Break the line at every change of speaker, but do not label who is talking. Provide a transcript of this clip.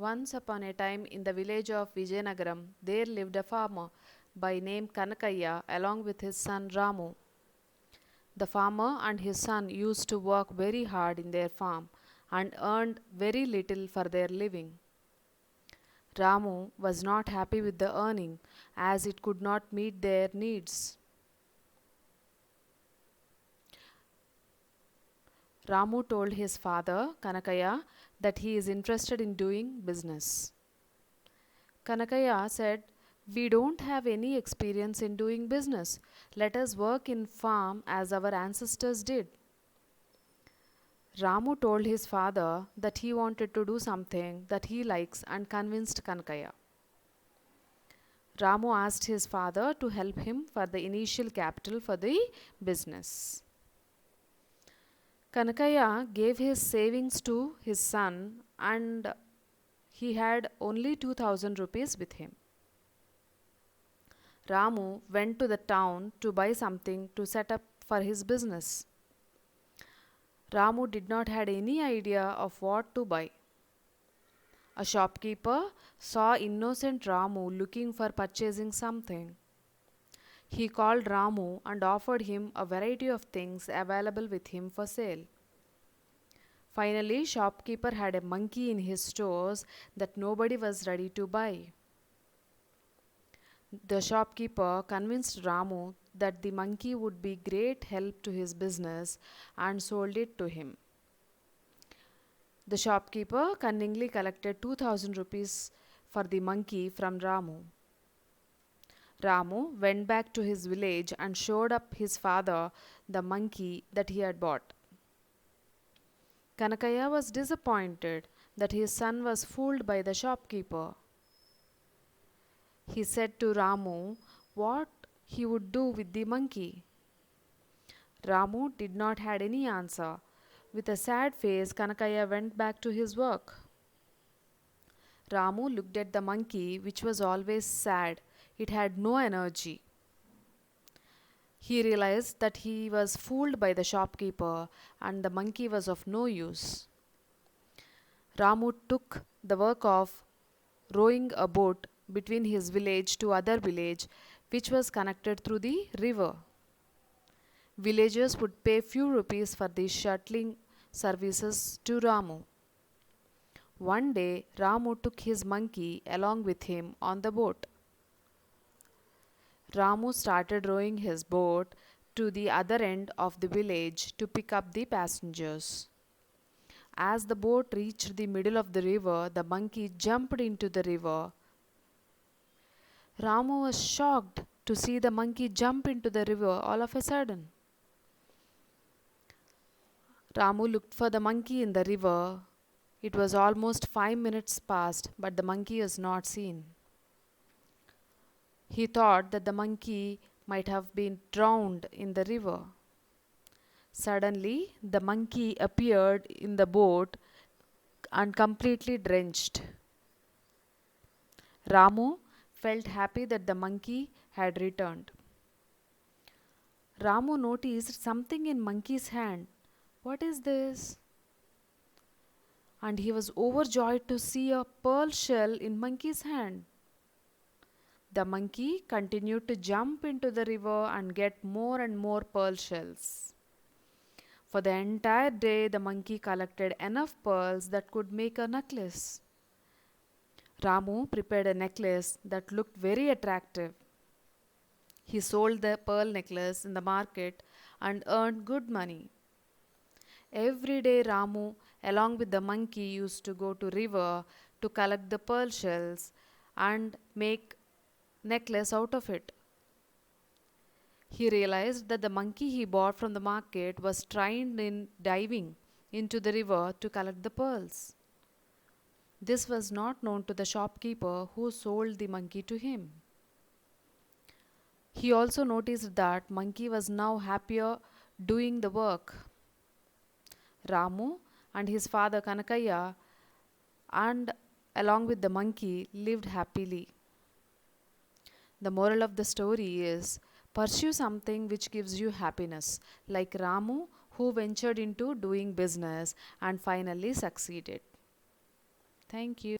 Once upon a time in the village of Vijayanagaram, there lived a farmer by name Kanakaya along with his son Ramu. The farmer and his son used to work very hard in their farm and earned very little for their living. Ramu was not happy with the earning as it could not meet their needs. Ramu told his father, Kanakaya, that he is interested in doing business. Kanakaya said, "We don't have any experience in doing business. Let us work in farm as our ancestors did." Ramu told his father that he wanted to do something that he likes and convinced Kanakaya. Ramu asked his father to help him for the initial capital for the business. Kanakaya gave his savings to his son and he had only 2000 rupees with him. Ramu went to the town to buy something to set up for his business. Ramu did not had any idea of what to buy. A shopkeeper saw innocent Ramu looking for purchasing something. He called Ramu and offered him a variety of things available with him for sale. Finally, shopkeeper had a monkey in his stores that nobody was ready to buy. The shopkeeper convinced Ramu that the monkey would be great help to his business and sold it to him. The shopkeeper cunningly collected 2000 rupees for the monkey from Ramu. Ramu went back to his village and showed up his father the monkey that he had bought. Kanakaya was disappointed that his son was fooled by the shopkeeper. He said to Ramu what he would do with the monkey. Ramu did not had any answer. With a sad face, Kanakaya went back to his work. Ramu looked at the monkey, which was always sad. It had no energy. He realized that he was fooled by the shopkeeper and the monkey was of no use. Ramu took the work of rowing a boat between his village to other village which was connected through the river. Villagers would pay few rupees for these shuttling services to Ramu. One day, Ramu took his monkey along with him on the boat. Ramu started rowing his boat to the other end of the village to pick up the passengers. As the boat reached the middle of the river, the monkey jumped into the river. Ramu was shocked to see the monkey jump into the river all of a sudden. Ramu looked for the monkey in the river. It was almost 5 minutes past, but the monkey was not seen. He thought that the monkey might have been drowned in the river. Suddenly, the monkey appeared in the boat and completely drenched. Ramu felt happy that the monkey had returned. Ramu noticed something in monkey's hand. What is this? And he was overjoyed to see a pearl shell in monkey's hand. The monkey continued to jump into the river and get more and more pearl shells. For the entire day, the monkey collected enough pearls that could make a necklace. Ramu prepared a necklace that looked very attractive. He sold the pearl necklace in the market and earned good money. Every day Ramu along with the monkey used to go to river to collect the pearl shells and make necklace out of it. He realized that the monkey he bought from the market was trained in diving into the river to collect the pearls. This was not known to the shopkeeper who sold the monkey to him. He also noticed that monkey was now happier doing the work. Ramu and his father Kanakaya and along with the monkey lived happily. The moral of the story is pursue something which gives you happiness, like Ramu who ventured into doing business and finally succeeded. Thank you.